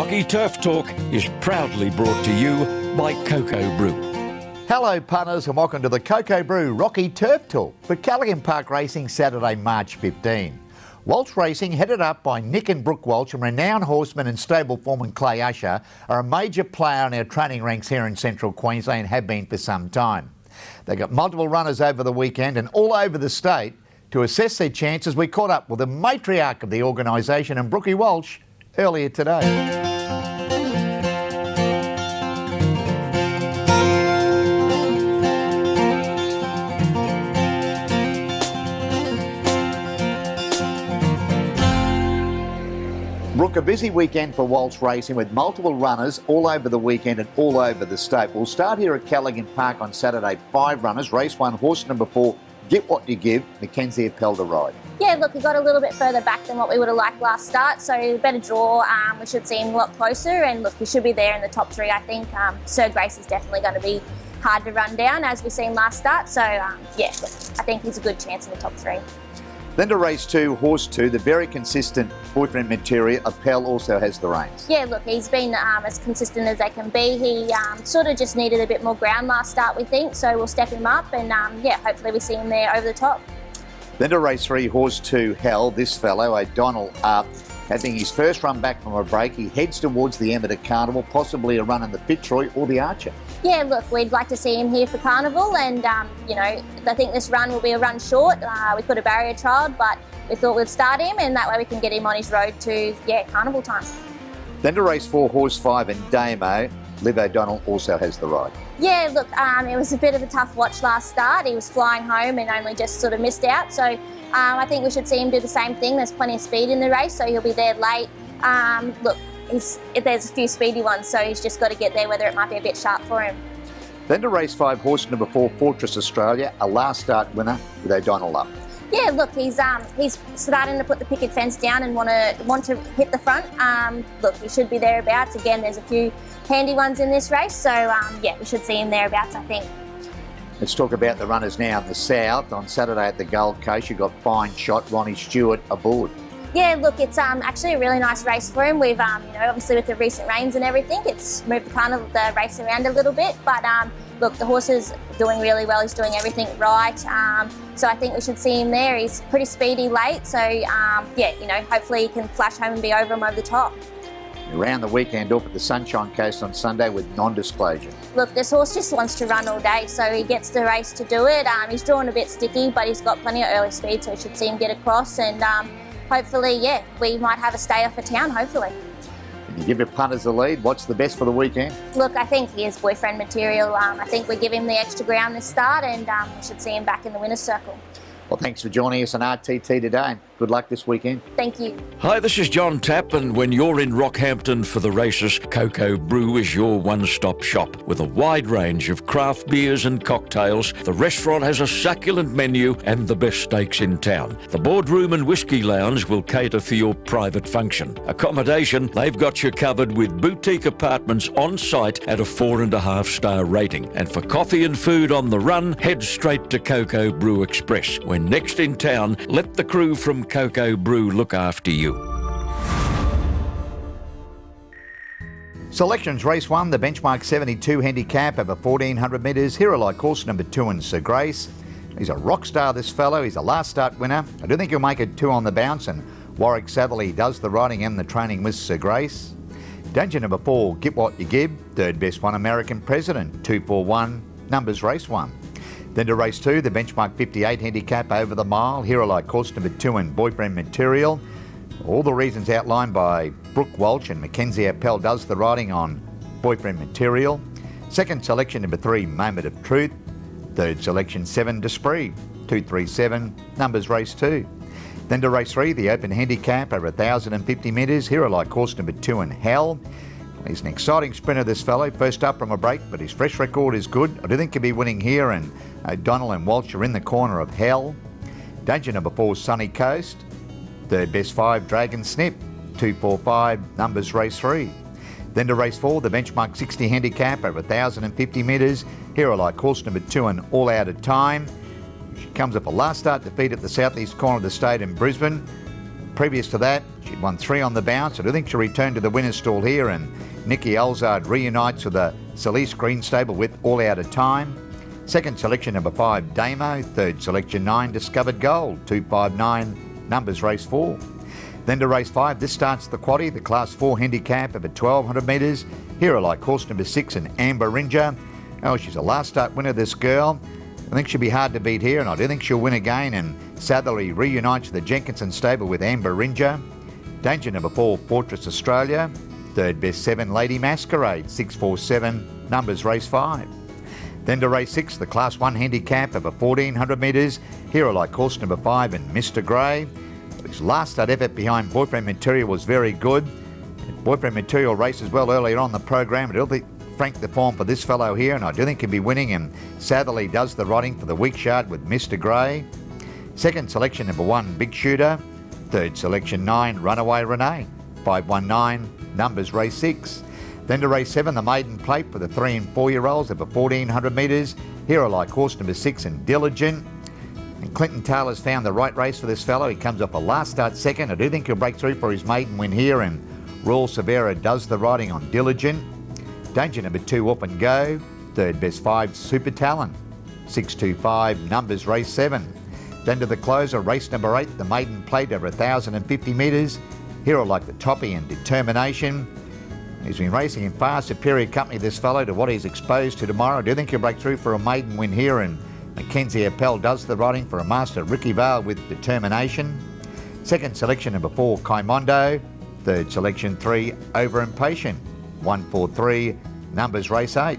Rocky Turf Talk is proudly brought to you by Cocoa Brew. Hello punters and welcome to the Cocoa Brew Rocky Turf Talk for Callaghan Park Racing Saturday, March 15. Welch Racing, headed up by Nick and Brooke Welch, and renowned horseman and stable foreman Clay Usher, are a major player in our training ranks here in Central Queensland and have been for some time. They got multiple runners over the weekend and all over the state. To assess their chances, we caught up with the matriarch of the organisation and Brookie Welch earlier today. Brooke, a busy weekend for Welch Racing with multiple runners all over the weekend and all over the state. We'll start here at Callaghan Park on Saturday. 5 runners. Race 1, horse number 4, Get What You Give, Mackenzie Appel to ride. Yeah, look, he got a little bit further back than what we would have liked last start, so better draw. We should see him a lot closer, and look, he should be there in the top 3, I think. Sir Grace is definitely going to be hard to run down, as we've seen last start, so yeah, look, I think he's a good chance in the top 3. Then to race 2, horse 2, the very consistent boyfriend material, Appel also has the reins. Yeah, look, he's been as consistent as they can be. He sort of just needed a bit more ground last start, we think, so we'll step him up and yeah, hopefully we see him there over the top. Then to race 3, horse 2, Hell, this fellow, O'Donnell up. Having his first run back from a break, he heads towards the Amateur Carnival, possibly a run in the Fitzroy or the Archer. Yeah, look, we'd like to see him here for Carnival, and you know, I think this run will be a run short. We put a barrier trial, but we thought we'd start him, and that way we can get him on his road to, yeah, Carnival time. Then to race 4, horse 5, and Damo, Liv O'Donnell also has the ride. Yeah, look, it was a bit of a tough watch last start. He was flying home and only just sort of missed out, so I think we should see him do the same thing. There's plenty of speed in the race, so he'll be there late. Look, there's a few speedy ones, so he's just got to get there, whether it might be a bit sharp for him. Then to race 5, horse number 4, Fortress Australia, a last start winner with O'Donnell up. Yeah, look, he's starting to put the picket fence down and want to hit the front. Look, he should be thereabouts. Again, there's a few handy ones in this race, so yeah, we should see him thereabouts, I think. Let's talk about the runners now in the south. On Saturday at the Gold Coast, you've got Fine Shot, Ronnie Stewart aboard. Yeah, look, it's actually a really nice race for him. We've, you know, obviously with the recent rains and everything, it's moved the race around a little bit. But look, the horse is doing really well. He's doing everything right. So I think we should see him there. He's pretty speedy late. So yeah, you know, hopefully he can flash home and be over him over the top. Around the weekend off at the Sunshine Coast on Sunday with non-disclosure. Look, this horse just wants to run all day, so he gets the race to do it. He's drawn a bit sticky, but he's got plenty of early speed, so we should see him get across. And hopefully, yeah, we might have a stayer for town, hopefully. Can you give your punters a lead? What's the best for the weekend? Look, I think he is boyfriend material. I think we give him the extra ground this start, and we should see him back in the winner's circle. Well, thanks for joining us on RTT today, and good luck this weekend. Thank you. Hi, this is John Tapp, and when you're in Rockhampton for the races, Cocoa Brew is your one-stop shop. With a wide range of craft beers and cocktails, the restaurant has a succulent menu and the best steaks in town. The boardroom and whiskey lounge will cater for your private function. Accommodation, they've got you covered with boutique apartments on site at a 4.5-star rating. And for coffee and food on the run, head straight to Cocoa Brew Express. When next in town, let the crew from Cocoa Brew look after you. Selections race 1, the benchmark 72 handicap over 1400 metres. Hero Like horse number 2 and Sir Grace. He's a rock star, this fellow. He's a last start winner. I do think he'll make it 2 on the bounce, and Warwick Satherley does the riding and the training with Sir Grace. Danger number 4, Get What You Give. Third best one, American President. 241, numbers race 1. Then to race 2, the benchmark 58 handicap over the mile. Hero Like horse number 2 and Boyfriend Material. All the reasons outlined by Brooke Welch, and Mackenzie Appel does the riding on Boyfriend Material. Second selection number 3, Moment of Truth. Third selection 7, Desprez. 237, numbers race 2. Then to race 3, the open handicap over 1,050 metres. Hero Like horse number 2 and Hell. He's an exciting sprinter, this fellow. First up from a break, but his fresh record is good. I do think he'll be winning here, and O'Donnell and Welch are in the corner of Hell. Danger number 4, Sunny Coast. Third best 5, Dragon Snip. 245, numbers race 3. Then to race 4, the benchmark 60 handicap over 1,050 metres. Hero Like horse number 2 and All Out of Time. She comes up a last start defeat at the southeast corner of the state in Brisbane. Previous to that, She won 3 on the bounce. I do think she'll return to the winner's stall here, and Nikki Elzard reunites with the Celeste Green Stable with All Out of Time. Second selection, number 5, Damo. Third selection, 9, Discovered Gold. 259, numbers race 4. Then to race 5, this starts the quaddie, the Class 4 handicap over 1,200 metres. Hero Like horse number 6, and Amber Ringer. Oh, she's a last start winner, this girl. I think she'll be hard to beat here, and I do think she'll win again. And Satherley reunites the Jenkinson stable with Amber Ringer. Danger number 4, Fortress Australia. Third best 7, Lady Masquerade. 647, numbers race 5. Then to race 6, the Class 1 handicap over 1,400 metres. Hero Like horse number 5, and Mr Grey. His last start effort behind Boyfriend Material was very good. Boyfriend Material races well earlier on the program. It'll be frank the form for this fellow here, and I do think he'll be winning, and Satherley does the riding for the weak shard with Mr Grey. Second selection, number 1, Big Shooter. Third selection, 9, Runaway Renee. 519, numbers race 6. Then to race 7, the maiden plate for the 3 and 4-year-olds over 1,400 metres. Hero Like horse number 6, and Diligent. And Clinton Taylor's found the right race for this fellow. He comes off a last start second. I do think he'll break through for his maiden win here, and Royal Severa does the riding on Diligent. Danger number 2, Up and Go. Third best 5, Super Talent. 625, numbers race 7. Then to the closer, race number 8, the maiden plate over 1,050 metres. Hero Like the Toppy, and Determination. He's been racing in far superior company, this fellow, to what he's exposed to tomorrow. I do think he'll break through for a maiden win here, and Mackenzie Appel does the riding for a master, Ricky Vale, with Determination. Second selection, number 4, Kaimondo. Third selection, 3, Over Impatient. 143, numbers race 8.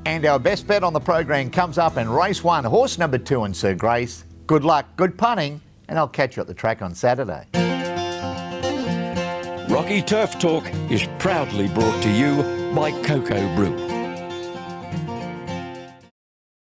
And our best bet on the program comes up in race 1, horse number 2, and Sir Grace. Good luck, good punting, and I'll catch you at the track on Saturday. Rocky Turf Talk is proudly brought to you by Cocoa Brew.